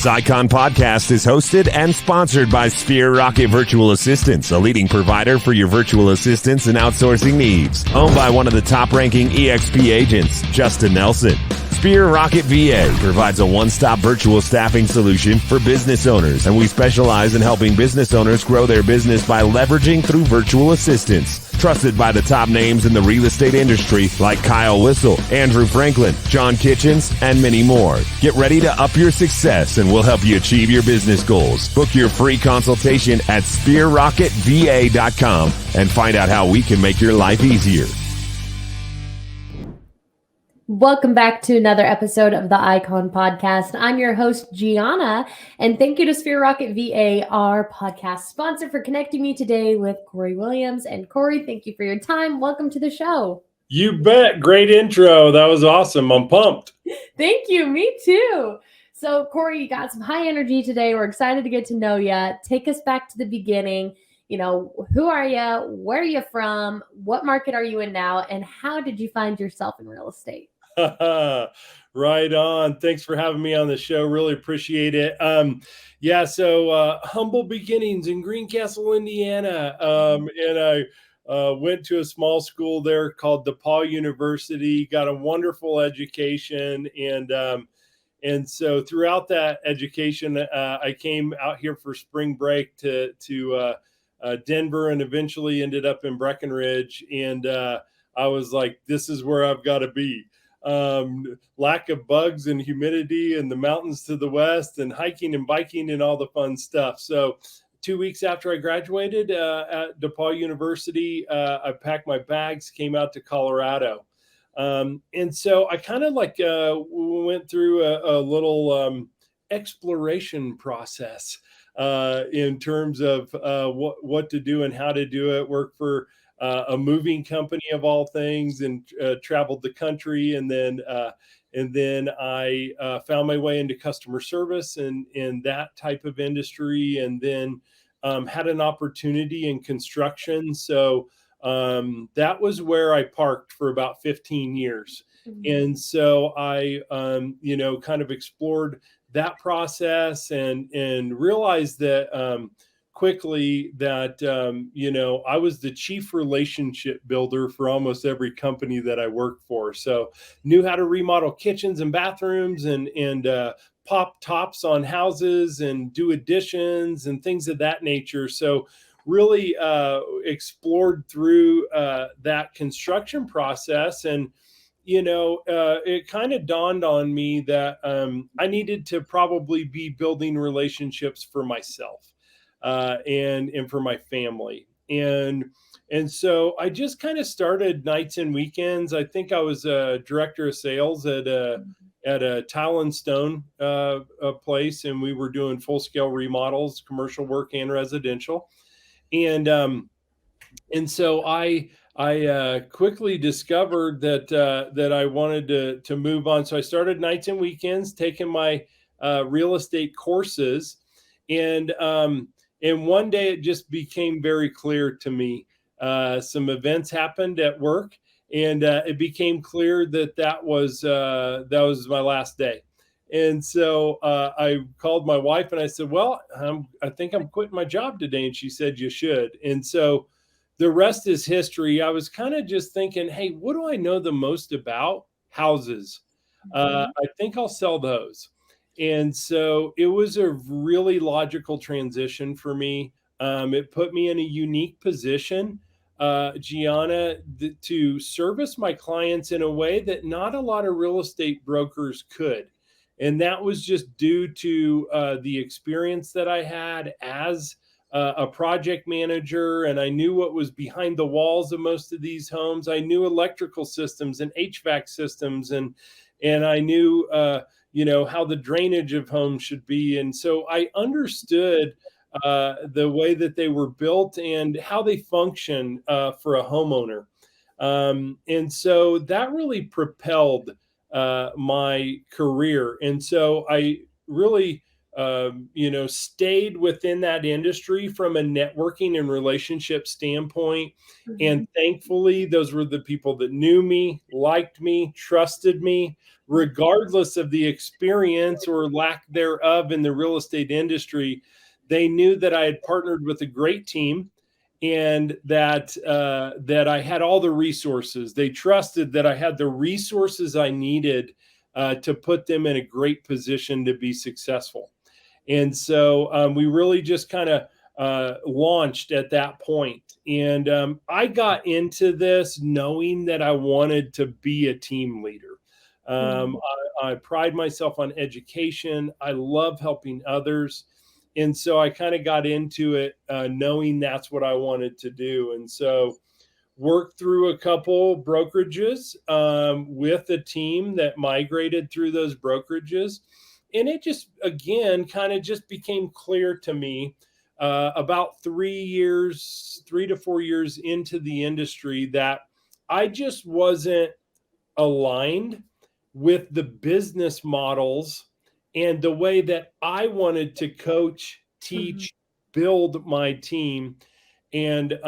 This Icon podcast is hosted and sponsored by Sphere Rocket Virtual Assistants, a leading provider for your virtual assistants and outsourcing needs. Owned by one of the top-ranking EXP agents, Justin Nelson. Sphere Rocket VA provides a one-stop virtual staffing solution for business owners, and we specialize in helping business owners grow their business by leveraging through virtual assistants. Trusted by the top names in the real estate industry like Kyle Whistle, Andrew Franklin, John Kitchens, and many more. Get ready to up your success, and we'll help you achieve your business goals. Book your free consultation at sphererocketva.com and find out how we can make your life easier. Welcome back to another episode of the Icon Podcast. I'm your host, Gianna, and thank you to Sphere Rocket VA, our podcast sponsor, for connecting me today with Cory Williams. And Cory, thank you for your time. Welcome to the show. You bet. Great intro. That was awesome. I'm pumped. Thank you. Me too. So, Cory, you got some high energy today. We're excited to get to know you. Take us back to the beginning. You know, who are you? Where are you from? What market are you in now? And how did you find yourself in real estate? Right on. Thanks for having me on the show. Really appreciate it. So humble beginnings in Greencastle, Indiana. And I went to a small school there called DePaul University, got a wonderful education. And so throughout that education, I came out here for spring break to Denver, and eventually ended up in Breckenridge. And I was like, this is where I've got to be. Lack of bugs and humidity and the mountains to the west, and hiking and biking and all the fun stuff. So 2 weeks after I graduated at DePaul University, I packed my bags, came out to Colorado. And so I kind of went through a little exploration process in terms of what to do and how to do it. Work for a moving company of all things, and traveled the country. And then I found my way into customer service and in that type of industry. And then had an opportunity in construction. So that was where I parked for about 15 years. Mm-hmm. And so I, kind of explored that process and realized that quickly that, I was the chief relationship builder for almost every company that I worked for. So knew how to remodel kitchens and bathrooms and pop tops on houses and do additions and things of that nature. So really explored through that construction process. And, it kind of dawned on me that I needed to probably be building relationships for myself. And for my family. And so I just kind of started nights and weekends. I think I was a director of sales at a tile and stone place, and we were doing full scale remodels, commercial work and residential. And so I quickly discovered that I wanted to move on. So I started nights and weekends, taking my real estate courses. And one day it just became very clear to me. Some events happened at work, and it became clear that was my last day. And so I called my wife and I said, well, I think I'm quitting my job today. And she said, you should. And so the rest is history. I was kind of just thinking, hey, what do I know the most about? Houses. I think I'll sell those. And so it was a really logical transition for me. It put me in a unique position, Gianna, to service my clients in a way that not a lot of real estate brokers could. And that was just due to the experience that I had as a project manager. And I knew what was behind the walls of most of these homes. I knew electrical systems and HVAC systems, and I knew how the drainage of homes should be. And so I understood the way that they were built and how they function for a homeowner. And so that really propelled my career. And so I really stayed within that industry from a networking and relationship standpoint. And thankfully, those were the people that knew me, liked me, trusted me, regardless of the experience or lack thereof in the real estate industry. They knew that I had partnered with a great team and that I had all the resources. They trusted that I had the resources I needed to put them in a great position to be successful. And so we really just kind of launched at that point. And I got into this knowing that I wanted to be a team leader. I pride myself on education. I love helping others. And so I kind of got into it knowing that's what I wanted to do. And so worked through a couple brokerages with a team that migrated through those brokerages. And it just, again, kind of just became clear to me about 3 to 4 years into the industry that I just wasn't aligned with the business models and the way that I wanted to coach, teach, build my team. And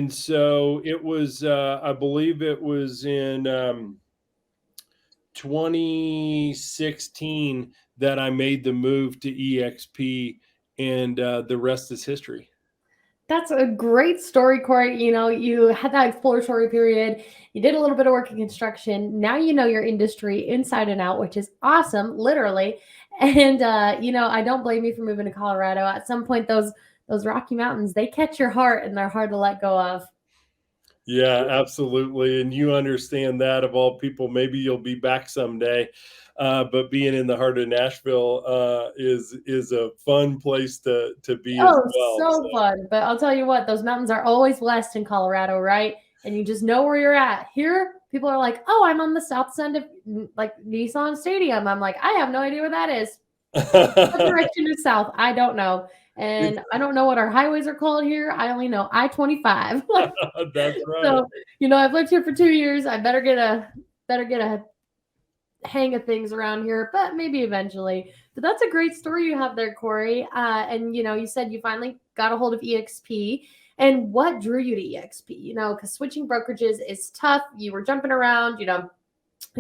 so it was, I believe it was in 2016 that I made the move to EXP, and the rest is history. That's a great story, Cory. You had that exploratory period. You did a little bit of work in construction. Now you know your industry inside and out, which is awesome, literally. And I don't blame you for moving to Colorado. At some point, those Rocky Mountains, they catch your heart and they're hard to let go of. Yeah, absolutely. And you understand that, of all people. Maybe you'll be back someday. But being in the heart of Nashville is a fun place to be as well. So fun. But I'll tell you what, those mountains are always west in Colorado, right? And you just know where you're at. Here, people are like, oh, I'm on the south end of like Nissan Stadium. I'm like, I have no idea where that is. What direction is south? I don't know. And I don't know what our highways are called here. I only know I-25. That's right. So, I've lived here for 2 years. I better get a hang of things around here, but maybe eventually. But that's a great story you have there, Cory. And you said you finally got a hold of EXP. And what drew you to EXP? Because switching brokerages is tough. You were jumping around. Your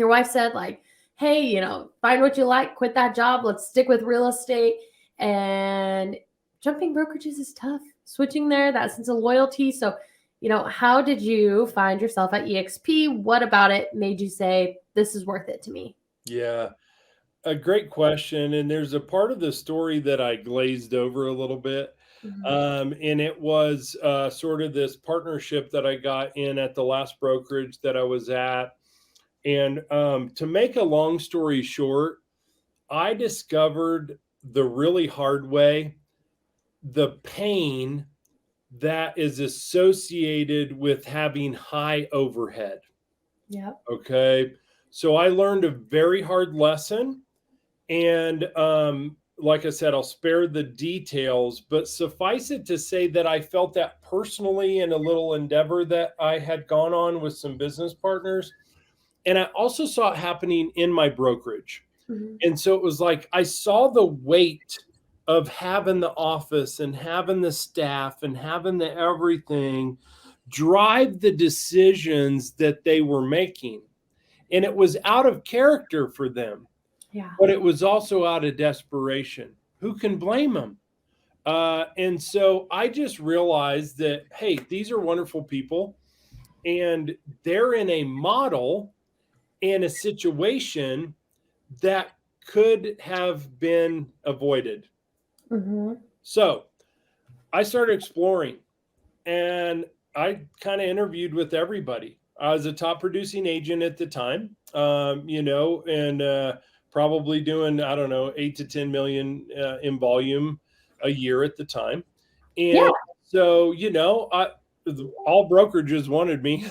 wife said like, hey, find what you like, quit that job. Let's stick with real estate. And jumping brokerages is tough. Switching there, that sense of loyalty. So, how did you find yourself at EXP? What about it made you say, this is worth it to me? Yeah, a great question. And there's a part of the story that I glazed over a little bit. And it was sort of this partnership that I got in at the last brokerage that I was at. And to make a long story short, I discovered the really hard way the pain that is associated with having high overhead. Yeah. Okay. So I learned a very hard lesson. And like I said, I'll spare the details, but suffice it to say that I felt that personally in a little endeavor that I had gone on with some business partners. And I also saw it happening in my brokerage. And so it was like I saw the weight of having the office and having the staff and having the everything drive the decisions that they were making. And it was out of character for them. Yeah. But it was also out of desperation. Who can blame them? And so I just realized that, hey, these are wonderful people. And they're in a model and a situation that could have been avoided. So I started exploring, and I kind of interviewed with everybody. I was a top producing agent at the time, and probably doing, I don't know, 8 to 10 million in volume a year at the time. And so, all brokerages wanted me.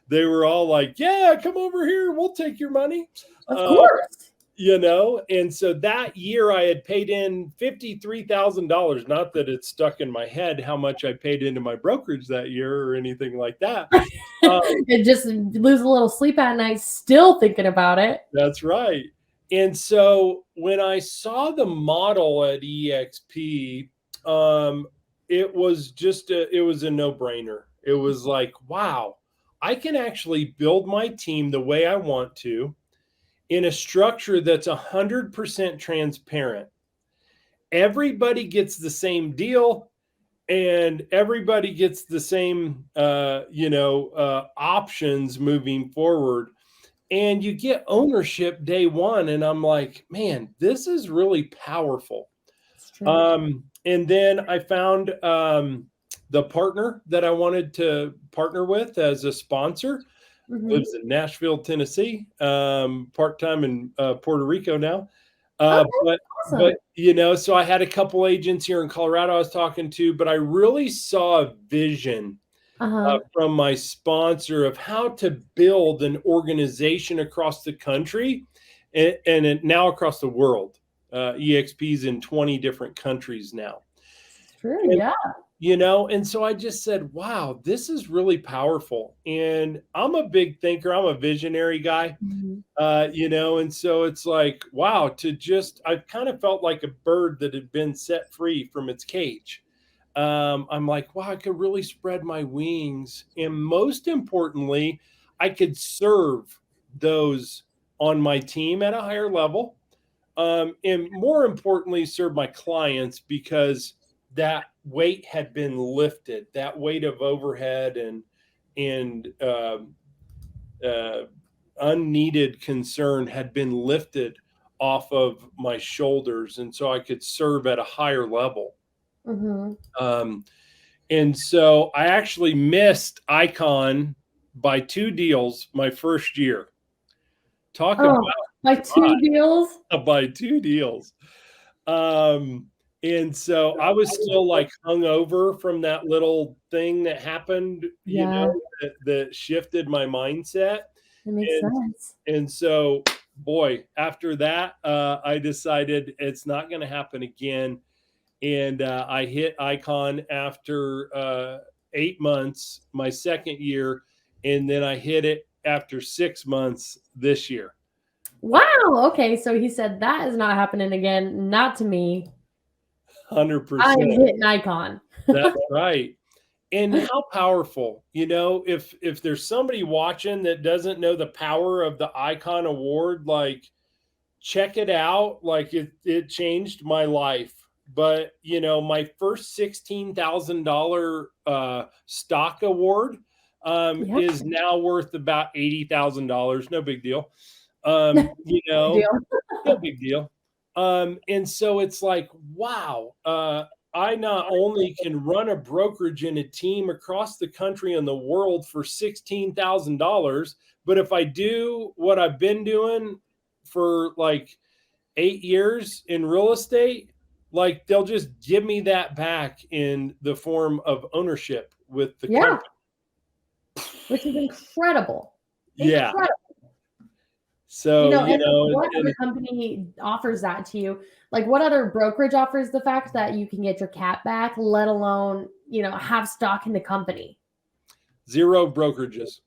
They were all like, yeah, come over here. We'll take your money. Of course. And so that year I had paid in $53,000. Not that it's stuck in my head how much I paid into my brokerage that year or anything like that. You just lose a little sleep at night still thinking about it. That's right. And so when I saw the model at EXP, it was a no-brainer. It was like, wow, I can actually build my team the way I want to in a structure that's 100% transparent. Everybody gets the same deal, and everybody gets the same, options moving forward. And you get ownership day one. And I'm like, man, this is really powerful. It's true. And then I found the partner that I wanted to partner with as a sponsor. Lives in Nashville, Tennessee, part-time in Puerto Rico now. Okay, But awesome. so I had a couple agents here in Colorado I was talking to, but I really saw a vision Uh-huh. from my sponsor of how to build an organization across the country and now across the world. EXP's in 20 different countries now. It's true. And, Yeah. and so I just said, wow, this is really powerful. And I'm a big thinker. I'm a visionary guy, Mhm. and so it's like, wow, I kind of felt like a bird that had been set free from its cage. I'm like, wow, I could really spread my wings. And most importantly, I could serve those on my team at a higher level. And more importantly, serve my clients, because that weight had been lifted, that weight of overhead and unneeded concern had been lifted off of my shoulders. And so I could serve at a higher level. Mhm. And so I actually missed Icon by 2 deals my first year. Talk about Oh, like 2 deals? by 2 deals. And so I was still like hung over from that little thing that happened, Yeah, that shifted my mindset. that makes And sense. and so, boy, after that, I decided it's not going to happen again. And I hit Icon after 8 months, my second year, and then I hit it after 6 months this year. Wow, okay, so he said, "That is not happening again, not to me. I'm 100%. hitting Icon." That's right. And how powerful, if there's somebody watching that doesn't know the power of the Icon Award, like, check it out. Like, it changed my life. But my first $16,000 stock award Yeah, is now worth about $80,000. No big deal. big deal. No big deal. And so it's like, wow, I not only can run a brokerage and a team across the country and the world for $16,000, but if I do what I've been doing for like 8 years in real estate, like, they'll just give me that back in the form of ownership with the Yeah, company. which is incredible. Yeah. Incredible. So, And what other company offers that to you? Like, what other brokerage offers the fact that you can get your cap back, let alone, have stock in the company? 0 brokerages.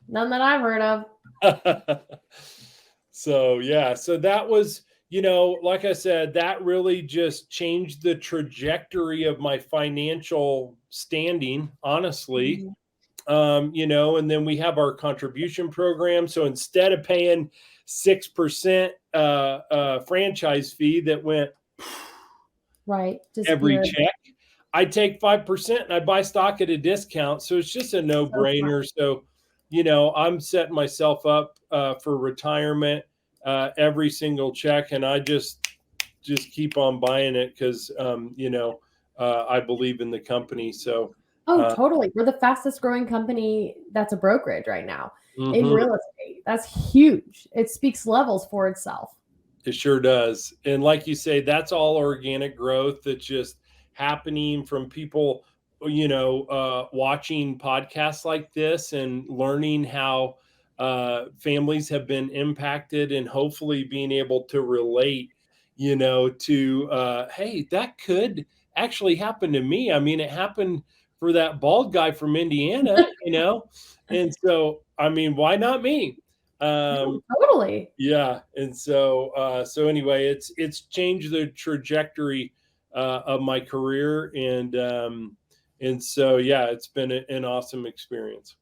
None that I've heard of. So, yeah. So that was, like I said, that really just changed the trajectory of my financial standing, honestly. Mhm. And then we have our contribution program. So instead of paying 6% franchise fee that went Right. every Disappeared. check, I take 5% and I buy stock at a discount. So it's just a So smart. no-brainer. So, I'm setting myself up for retirement every single check, and I just keep on buying it because I believe in the company. So Oh, totally. We're the fastest growing company that's a brokerage right now in mhm, real estate. That's huge. It speaks levels for itself. it sure does. And like you say, that's all organic growth that's just happening from people, watching podcasts like this and learning how families have been impacted, and hopefully being able to relate, to, hey, that could actually happen to me. I mean, it happened for that bald guy from Indiana, and so, I mean, why not me? Totally. Yeah. And so anyway, it's changed the trajectory of my career. And so, yeah, it's been an awesome experience.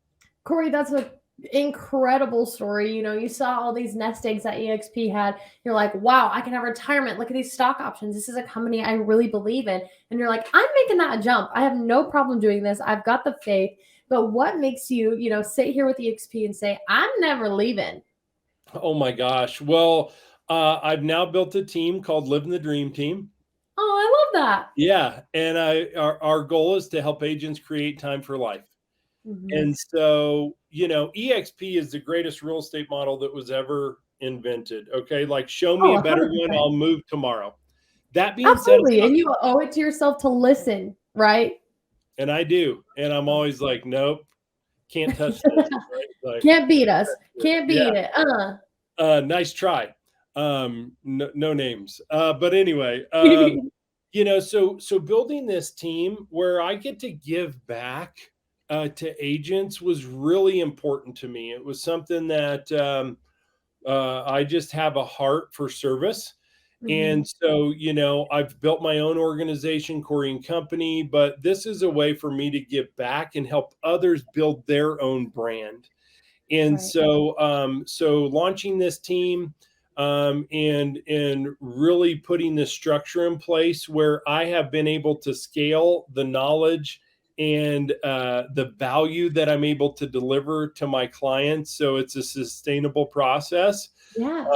Cory, that's an incredible story. You saw all these nest eggs that EXP had. You're like, wow, I can have retirement. Look at these stock options. This is a company I really believe in. And you're like, I'm making that a jump. I have no problem doing this. I've got the faith. But what makes you, sit here with EXP and say, I'm never leaving? Oh my gosh. Well, I've now built a team called Living the Dream Team. Oh, I love that. Yeah. And our goal is to help agents create time for life. Mm-hmm. And so, EXP is the greatest real estate model that was ever invented. Okay. Like, show me a better 100%. one. I'll move tomorrow. That being Absolutely. said, And you owe it to yourself to listen, right? and I do. And I'm always like, nope, can't touch this. Right? Like, Can't beat us. Can't beat it. Nice try. No names. But anyway, so building this team where I get to give back to agents was really important to me. It was something that I just have a heart for service. And so, I've built my own organization, Cory and Company, but this is a way for me to give back and help others build their own brand. And Right. so launching this team, and really putting this structure in place where I have been able to scale the knowledge and the value that I'm able to deliver to my clients, so it's a sustainable process. Yeah.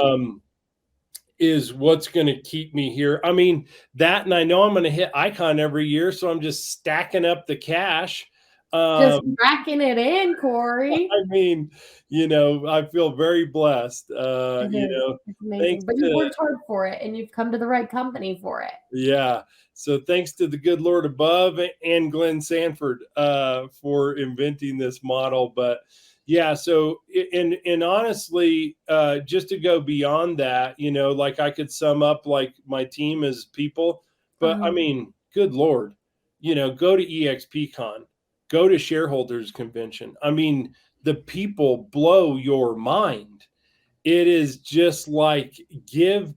Is what's going to keep me here. I mean, that, and I know I'm going to hit Icon every year, so I'm just stacking up the cash. Just racking it in, Cory. I mean, I feel very blessed. It's amazing. Thanks But you've to, worked hard for it and you've come to the right company for it. yeah. So thanks to the good Lord above and Glenn Sanford for inventing this model. But yeah, so and honestly, just to go beyond that, like I could sum up like my team as people, but I mean, good Lord, go to EXPCon, go to shareholders convention. I mean, the people blow your mind. It is just like give,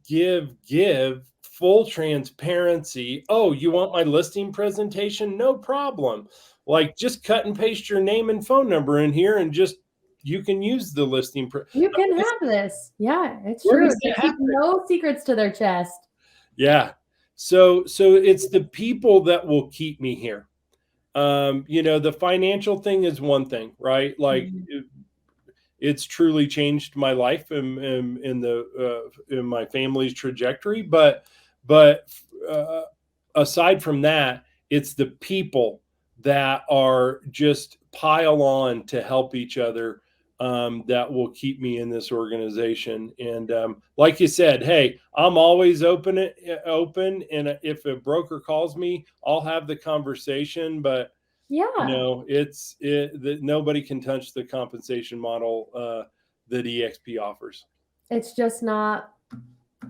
full transparency. Oh, you want my listing presentation? No problem. Like, just cut and paste your name and phone number in here and just you can use the listing. You can have this. Yeah, it's Where true. does They that keep happen? no secrets to their chest. Yeah. So it's the people that will keep me here. The financial thing is one thing, right? Like, it's truly changed my life and in my family's trajectory. But aside from that, it's the people that are just pile on to help each other, that will keep me in this organization. And like you said, hey, I'm always open. And if a broker calls me, I'll have the conversation. But Yeah. that nobody can touch the compensation model that EXP offers. It's just not,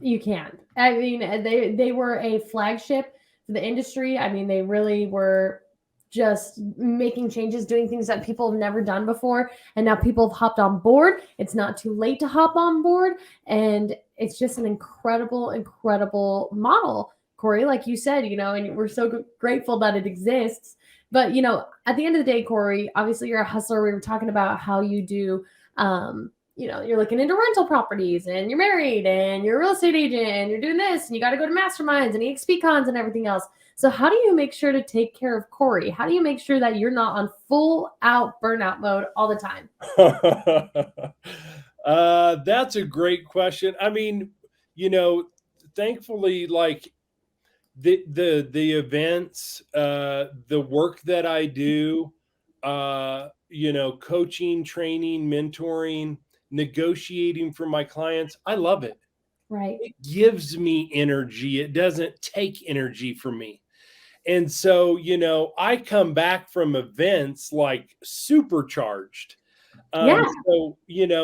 you can't. I mean, they were a flagship for the industry. I mean, they really were just making changes, doing things that people have never done before. And now people have hopped on board. It's not too late to hop on board. And it's just an incredible, incredible model, Cory, like you said, and we're so grateful that it exists. But, at the end of the day, Cory, obviously you're a hustler. We were talking about how you do, you're looking into rental properties and you're married and you're a real estate agent and you're doing this and you got to go to masterminds and EXP cons and everything else. So how do you make sure to take care of Cory? How do you make sure that you're not on full out burnout mode all the time? That's a great question. I mean, thankfully, like the events, the work that I do, coaching, training, mentoring, negotiating for my clients, I love it. Right. It gives me energy. It doesn't take energy from me. And so, I come back from events like supercharged. Yeah.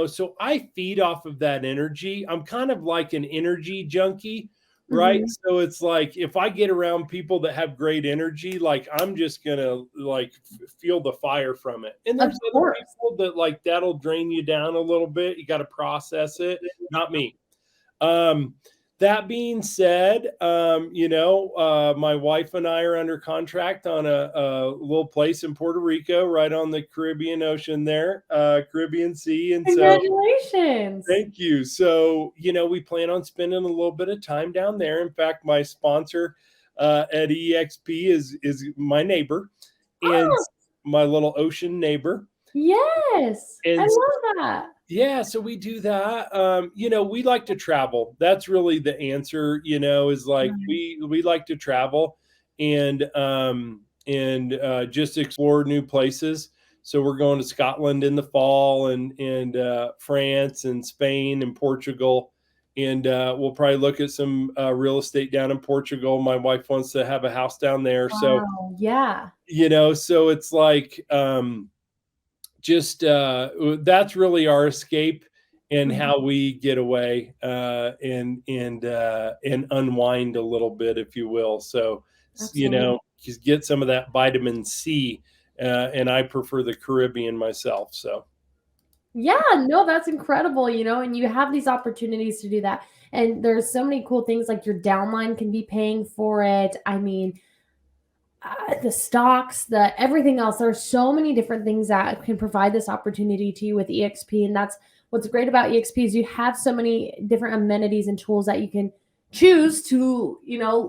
So I feed off of that energy. I'm kind of like an energy junkie right? Mhm. So it's like if I get around people that have great energy, like I'm just gonna like feel the fire from it. And Of there's other course. people that like that'll drain you down a little bit. You got to process it. Not me. Um, that being said, my wife and I are under contract on a little place in Puerto Rico, right on the Caribbean Ocean there, Caribbean Sea. And so Congratulations. thank you. So, we plan on spending a little bit of time down there. In fact, my sponsor at EXP is my neighbor and Oh, my little ocean neighbor. yes. I And love that. yeah, so we do that. We like to travel. That's really the answer, is like Right. we like to travel and just explore new places. So we're going to Scotland in the fall and France and Spain and Portugal. And we'll probably look at some real estate down in Portugal. My wife wants to have a house down there. So, Wow. Yeah. so it's like just that's really our escape and Mhm. how we get away and unwind a little bit, if you will. So Absolutely. just get some of that vitamin C, and I prefer the Caribbean myself. So Yeah, no, that's incredible, and you have these opportunities to do that. And there's so many cool things like your downline can be paying for it. I mean, the stocks, the everything else. There's so many different things that can provide this opportunity to you with EXP, and that's what's great about EXP is you have so many different amenities and tools that you can choose to,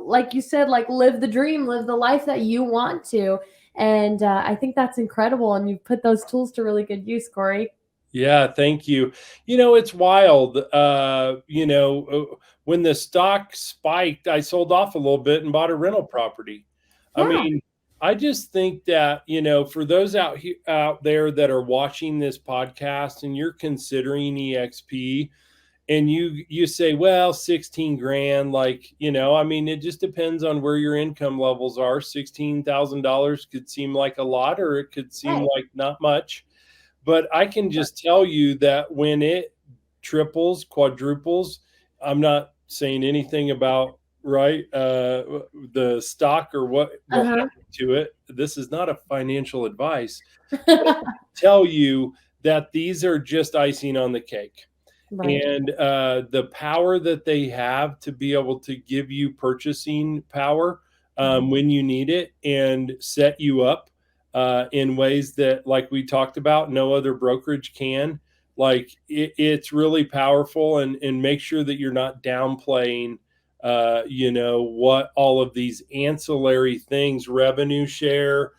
like you said, like live the dream, live the life that you want to. And I think that's incredible, and you've put those tools to really good use, Corey. yeah, thank you. It's wild. When the stock spiked, I sold off a little bit and bought a rental property. I Yeah, mean, I just think that, for those out there that are watching this podcast and you're considering EXP and you say, well, 16 grand, like, I mean, it just depends on where your income levels are. $16,000 could seem like a lot, or it could seem right. like not much. But I can just tell you that when it triples, quadruples, I'm not saying anything about right the stock or what will Uh-huh. happen to it. This is not a financial advice. Tell you that these are just icing on the cake. Right. And the power that they have to be able to give you purchasing power Mhm. when you need it and set you up in ways that, like we talked about, no other brokerage can. Like it's really powerful, and make sure that you're not downplaying, what all of these ancillary things, revenue share,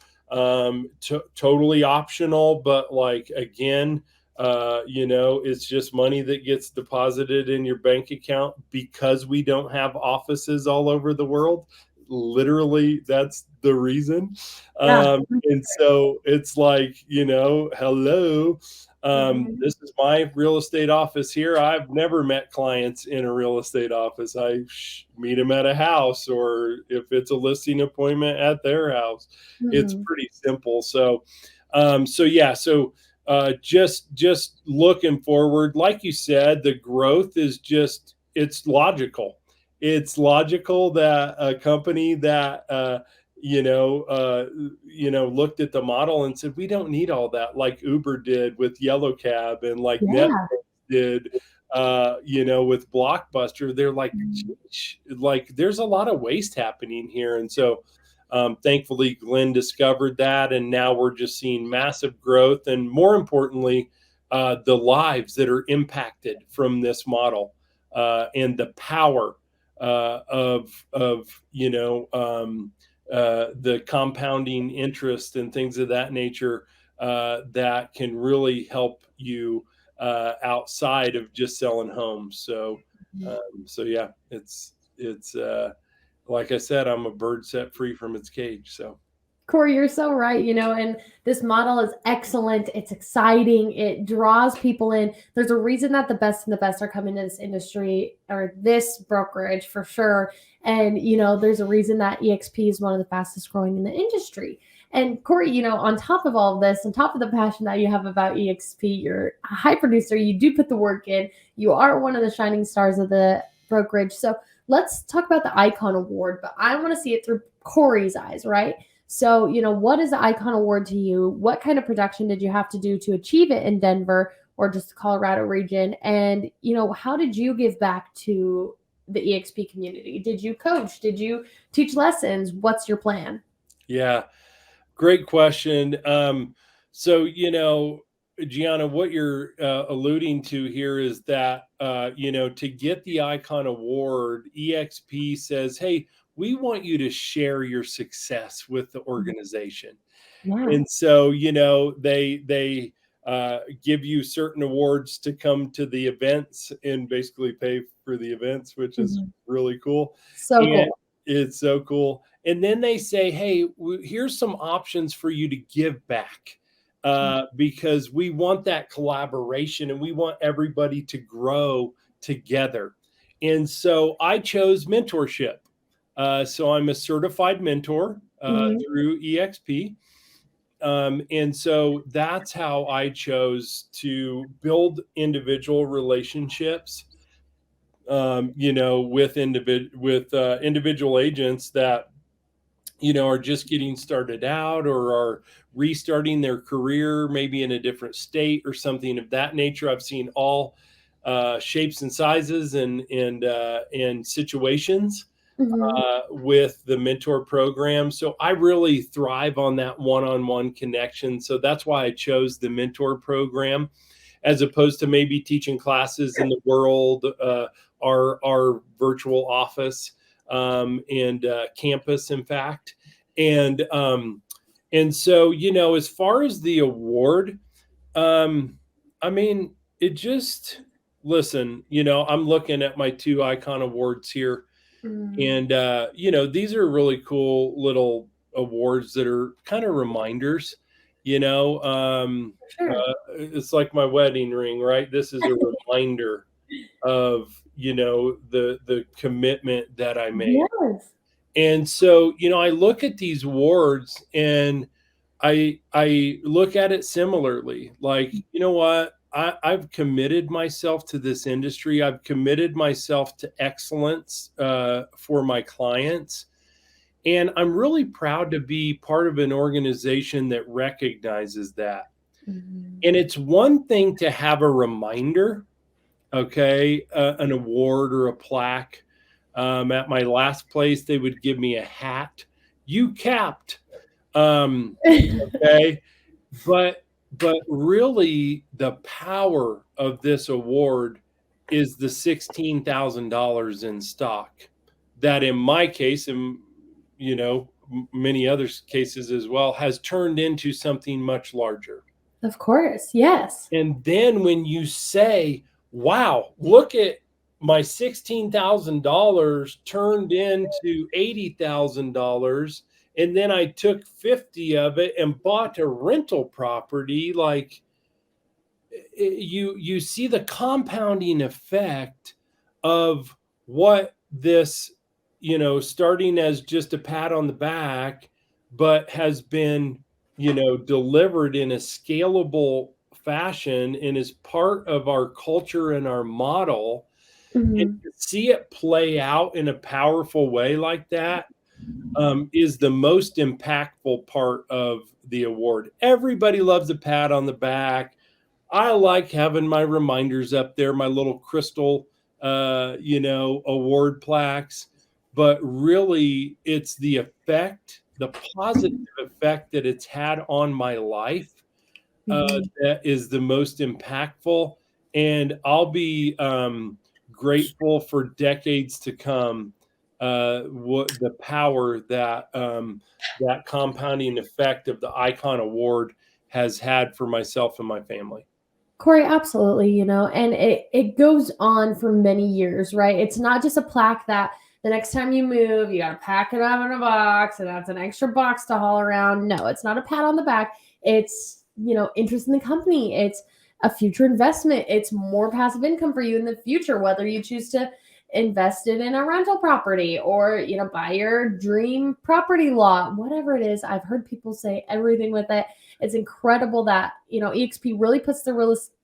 totally optional, but like again, it's just money that gets deposited in your bank account because we don't have offices all over the world. Literally, that's the reason. Yeah. And so it's like, hello. Mhm. This is my real estate office here. I've never met clients in a real estate office. I meet them at a house, or if it's a listing appointment at their house. It's Mhm. pretty simple. Just looking forward, like you said, the growth is just it's logical. It's logical that a company that looked at the model and said we don't need all that, like Uber did with Yellow Cab and like Netflix Yeah. did with Blockbuster. They're like, Mhm. like there's a lot of waste happening here. And so thankfully, Glenn discovered that, and now we're just seeing massive growth, and more importantly, the lives that are impacted from this model, and the power of the compounding interest and things of that nature that can really help you outside of just selling homes. So yeah, it's like I said, I'm a bird set free from its cage. So Corey, you're so right, and this model is excellent. It's exciting. It draws people in. There's a reason that the best and the best are coming to this industry or this brokerage for sure. And, there's a reason that EXP is one of the fastest growing in the industry. And Corey, on top of all of this, on top of the passion that you have about EXP, you're a high producer. You do put the work in. You are one of the shining stars of the brokerage. So let's talk about the Icon Award, but I want to see it through Cory's eyes, right? So, what is the Icon Award to you? What kind of production did you have to do to achieve it in Denver or just the Colorado region? And, how did you give back to the EXP community? Did you coach? Did you teach lessons? What's your plan? Yeah, great question. So, Gianna, what you're alluding to here is that, to get the Icon Award, EXP says, hey, we want you to share your success with the organization. Yeah. And so, they give you certain awards to come to the events and basically pay for the events, which is really cool. So And cool. it's so cool. And then they say, hey, here's some options for you to give back because we want that collaboration and we want everybody to grow together. And so I chose mentorship. So I'm a certified mentor through EXP. And so that's how I chose to build individual relationships, with individual agents that, are just getting started out or are restarting their career, maybe in a different state or something of that nature. I've seen all shapes and sizes and situations with the mentor program. So I really thrive on that one-on-one connection. So that's why I chose the mentor program as opposed to maybe teaching classes in the world, our virtual office and campus, in fact. And so, as far as the award, I mean, it just, listen, I'm looking at my 2 Icon Awards here. And, these are really cool little awards that are kind of reminders, Sure. it's like my wedding ring, right? This is a reminder of, the commitment that I made. Yes. And so, I look at these awards and I look at it similarly. Like, you know what? I've committed myself to this industry. I've committed myself to excellence for my clients. And I'm really proud to be part of an organization that recognizes that. And it's one thing to have a reminder, okay, an award or a plaque. At my last place, they would give me a hat. You capped. Okay. But really the power of this award is the $16,000 in stock that in my case, and many other cases as well, has turned into something much larger. Of course. Yes. And then when you say, wow, look at my $16,000 turned into $80,000. And then I took 50 of it and bought a rental property. Like you see the compounding effect of what this, starting as just a pat on the back, but has been, delivered in a scalable fashion and is part of our culture and our model. And to see it play out in a powerful way like that is the most impactful part of the award. Everybody loves a pat on the back. I like having my reminders up there, my little crystal, award plaques. But really, it's the effect, the positive effect that it's had on my life that is the most impactful. And I'll be grateful for decades to come what the power that that compounding effect of the Icon Award has had for myself and my family. Cory, absolutely, and it goes on for many years, right? It's not just a plaque that the next time you move, you got to pack it up in a box and that's an extra box to haul around. No, it's not a pat on the back. It's, interest in the company. It's a future investment. It's more passive income for you in the future, whether you choose to invest it in a rental property or, buy your dream property lot, whatever it is. I've heard people say everything with it. It's incredible that, EXP really puts the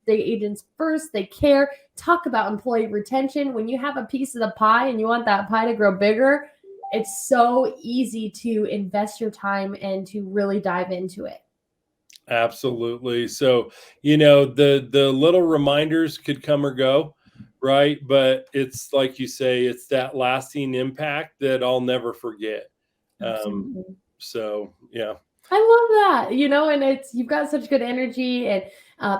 the agents first. They care. Talk about employee retention. When you have a piece of the pie and you want that pie to grow bigger, it's so easy to invest your time and to really dive into it. Absolutely. So, the little reminders could come or go, right? But it's like you say, it's that lasting impact that I'll never forget. Absolutely. So yeah. I love that, and you've got such good energy and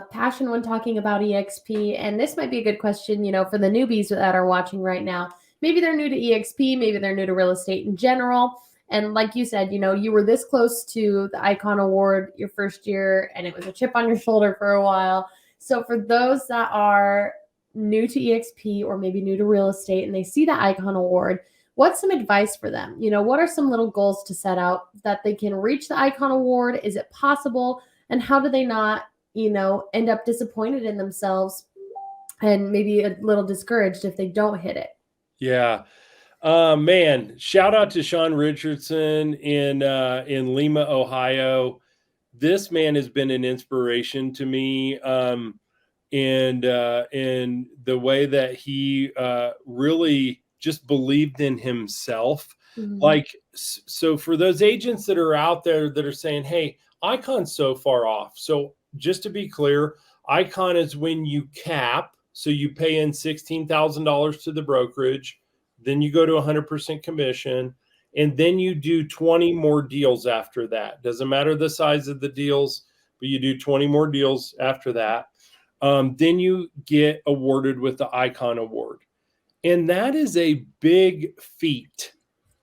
passion when talking about EXP. And this might be a good question, for the newbies that are watching right now. Maybe they're new to EXP, maybe they're new to real estate in general. And like you said, you were this close to the Icon Award your first year, and it was a chip on your shoulder for a while. So for those that are new to EXP or maybe new to real estate and they see the Icon Award, what's some advice for them? What are some little goals to set out that they can reach the Icon Award? Is it possible? And how do they not, end up disappointed in themselves and maybe a little discouraged if they don't hit it? Yeah. Man, shout out to Sean Richardson in Lima, Ohio. This man has been an inspiration to me. And the way that he really just believed in himself. Mhm. Like, so for those agents that are out there that are saying, hey, Icon's so far off. So just to be clear, Icon is when you cap. So you pay in $16,000 to the brokerage, then you go to 100% commission, and then you do 20 more deals after that. Doesn't matter the size of the deals, but you do 20 more deals after that. Then you get awarded with the Icon Award. And that is a big feat.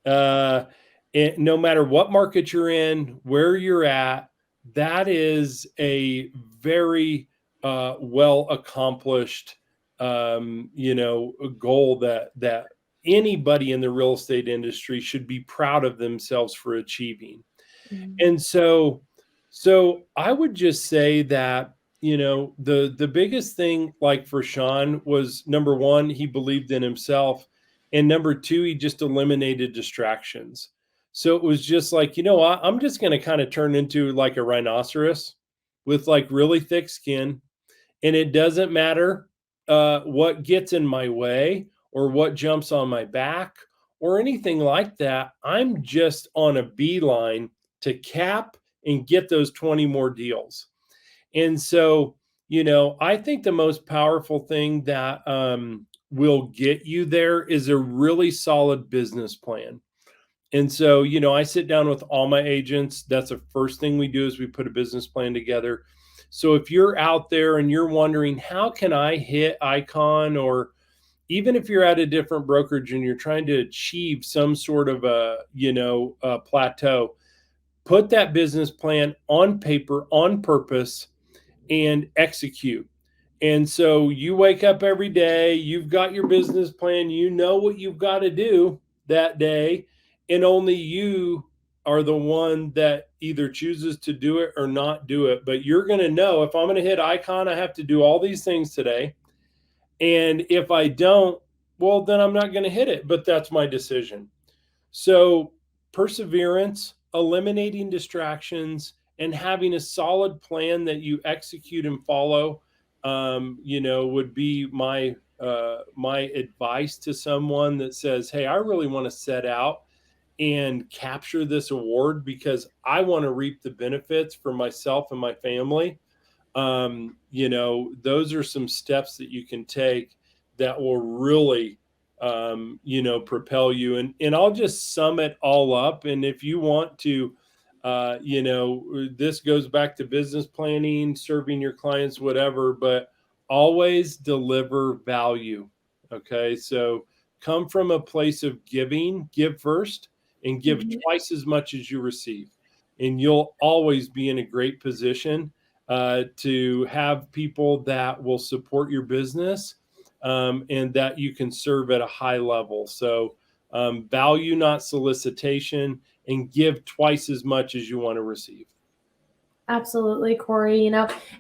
No matter what market you're in, where you're at, that is a very well accomplished, goal that anybody in the real estate industry should be proud of themselves for achieving. Mhm. And so I would just say that, the biggest thing, like for Sean, was number one, he believed in himself. And number two, he just eliminated distractions. So it was just like, I'm just going to kind of turn into like a rhinoceros with like really thick skin. And it doesn't matter what gets in my way or what jumps on my back or anything like that. I'm just on a beeline to cap and get those 20 more deals. And so, I think the most powerful thing that will get you there is a really solid business plan. And so, I sit down with all my agents. That's the first thing we do is we put a business plan together. So if you're out there and you're wondering, how can I hit Icon, or even if you're at a different brokerage and you're trying to achieve some sort of a plateau, put that business plan on paper, on purpose, and execute. And so you wake up every day, you've got your business plan, you know what you've got to do that day, and only you are the one that either chooses to do it or not do it. But you're going to know, if I'm going to hit Icon, I have to do all these things today. And if I don't, well, then I'm not going to hit it, but that's my decision. So perseverance, eliminating distractions, and having a solid plan that you execute and follow, would be my advice to someone that says, hey, I really want to set out and capture this award because I want to reap the benefits for myself and my family. Those are some steps that you can take that will really propel you. And I'll just sum it all up. And if you want to, this goes back to business planning, serving your clients, whatever, but always deliver value. Okay. So come from a place of giving, give first, and give Mhm. twice as much as you receive. And you'll always be in a great position to have people that will support your business, and that you can serve at a high level. So value, not solicitation, and give twice as much as you want to receive. Absolutely, Cory.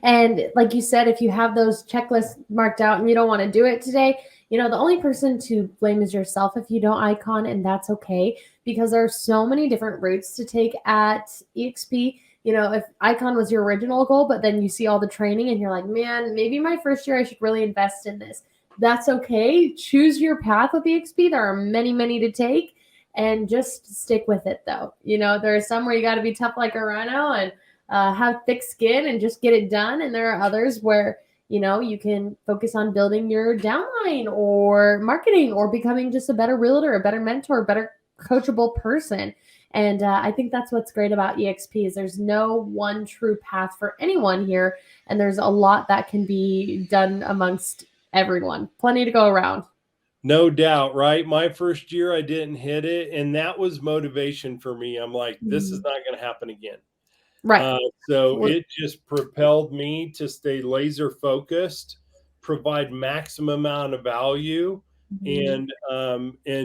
And like you said, if you have those checklists marked out and you don't want to do it today, the only person to blame is yourself if you don't Icon, and that's okay because there are so many different routes to take at EXP. if Icon was your original goal, but then you see all the training and you're like, man, maybe my first year I should really invest in this. That's okay. Choose your path with EXP. There are many, many to take, and just stick with it though. There are some where you got to be tough like a rhino and have thick skin and just get it done. And there are others where, you can focus on building your downline or marketing or becoming just a better realtor, a better mentor, a better coachable person. And I think that's what's great about EXP is there's no one true path for anyone here. And there's a lot that can be done amongst everyone. Plenty to go around. No doubt, right? My first year, I didn't hit it. And that was motivation for me. I'm like, this is not going to happen again. Right. So it just propelled me to stay laser focused, provide maximum amount of value, and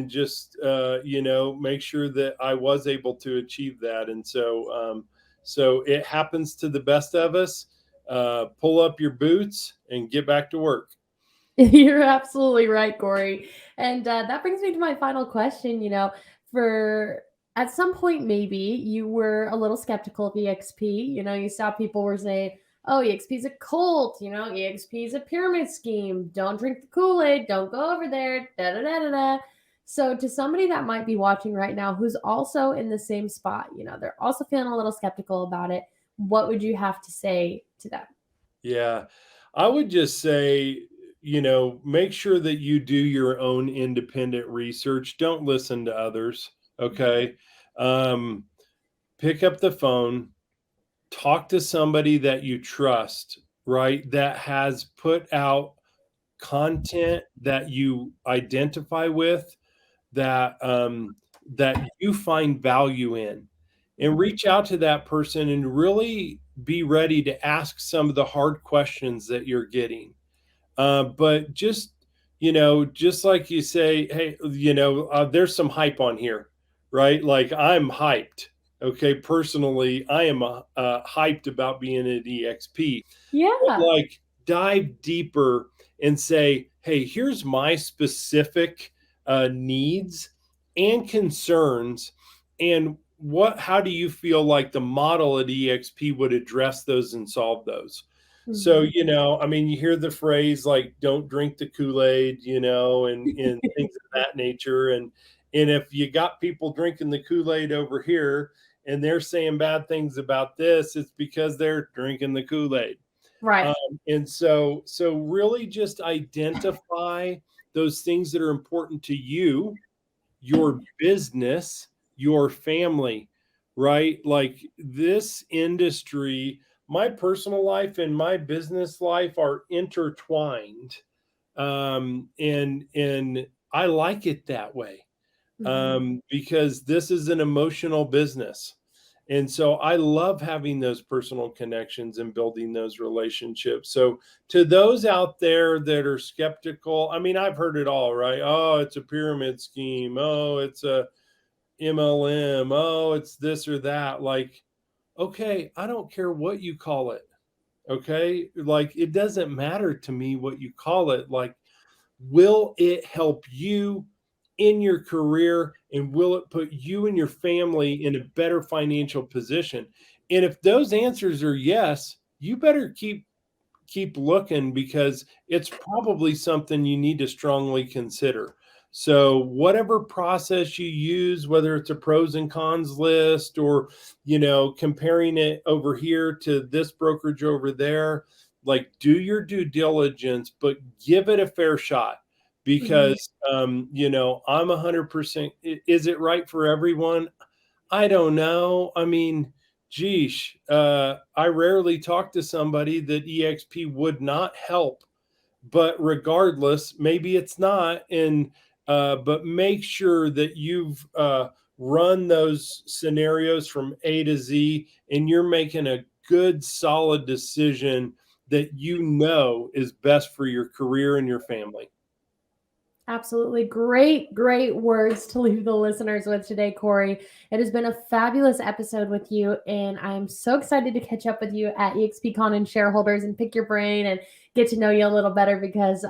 just make sure that I was able to achieve that. And so it happens to the best of us. Pull up your boots and get back to work. You're absolutely right, Cory. And that brings me to my final question. For at some point, maybe you were a little skeptical of EXP. You saw people were saying, oh, EXP is a cult, EXP is a pyramid scheme. Don't drink the Kool-Aid. Don't go over there. Da, da, da, da, da. So to somebody that might be watching right now, who's also in the same spot, they're also feeling a little skeptical about it. What would you have to say to them? Yeah, I would just say, make sure that you do your own independent research. Don't listen to others. Okay. Pick up the phone, talk to somebody that you trust, right? That has put out content that you identify with, that you find value in, and reach out to that person and really be ready to ask some of the hard questions that you're getting. But just like you say, hey, there's some hype on here, right? Like I'm hyped. Okay, personally, I am hyped about being at EXP. Yeah. But like dive deeper and say, hey, here's my specific needs and concerns, and how do you feel like the model at EXP would address those and solve those? So, you hear the phrase like, don't drink the Kool-Aid, and things of that nature. And if you got people drinking the Kool-Aid over here and they're saying bad things about this, it's because they're drinking the Kool-Aid. Right. And so really just identify those things that are important to you, your business, your family, right? Like this industry, my personal life and my business life are intertwined. And I like it that way, because this is an emotional business. And so I love having those personal connections and building those relationships. So to those out there that are skeptical, I've heard it all, right? Oh, it's a pyramid scheme. Oh, it's a MLM. Oh, it's this or that. Like, okay, I don't care what you call it. Okay. Like, it doesn't matter to me what you call it. Like, will it help you in your career, and will it put you and your family in a better financial position? And if those answers are yes, you better keep looking, because it's probably something you need to strongly consider. So whatever process you use, whether it's a pros and cons list, or comparing it over here to this brokerage over there, like do your due diligence, but give it a fair shot. Because I'm 100%. Is it right for everyone? I don't know. Geesh, I rarely talk to somebody that EXP would not help. But regardless, maybe it's not. But make sure that you've run those scenarios from A to Z, and you're making a good, solid decision that is best for your career and your family. Absolutely. Great, great words to leave the listeners with today, Cory. It has been a fabulous episode with you, and I'm so excited to catch up with you at EXPCon and shareholders and pick your brain and get to know you a little better, because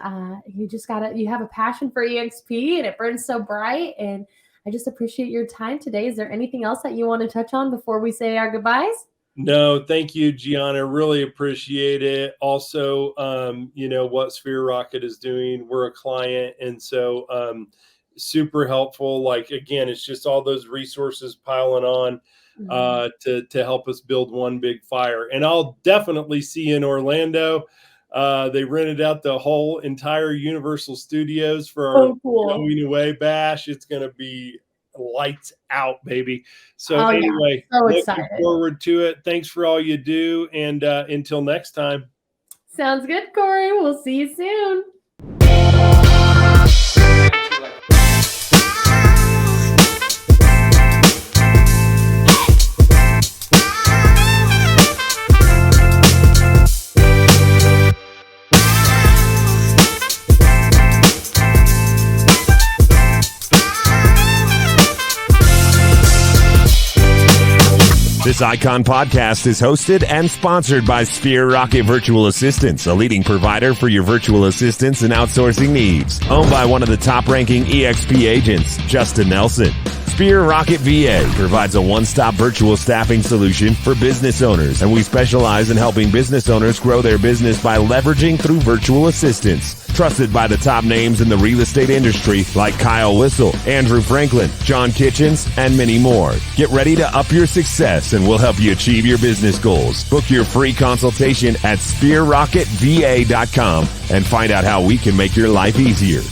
you have a passion for EXP and it burns so bright. And I just appreciate your time today. Is there anything else that you want to touch on before we say our goodbyes? No, thank you, Gianna. Really appreciate it. Also, what Sphere Rocket is doing, we're a client. And so super helpful. Like, again, it's just all those resources piling on to help us build one big fire. And I'll definitely see you in Orlando. They rented out the whole entire Universal Studios for our Going Away bash. It's going to be lights out, baby. So anyway, looking forward to it. Thanks for all you do. And until next time. Sounds good, Cory. We'll see you soon. This Icon podcast is hosted and sponsored by Sphere Rocket Virtual Assistants, a leading provider for your virtual assistants and outsourcing needs. Owned by one of the top-ranking EXP agents, Justin Nelson. Sphere Rocket VA provides a one-stop virtual staffing solution for business owners, and we specialize in helping business owners grow their business by leveraging through virtual assistants. Trusted by the top names in the real estate industry like Kyle Whistle, Andrew Franklin, John Kitchens, and many more. Get ready to up your success, and we'll help you achieve your business goals. Book your free consultation at sphererocketva.com and find out how we can make your life easier.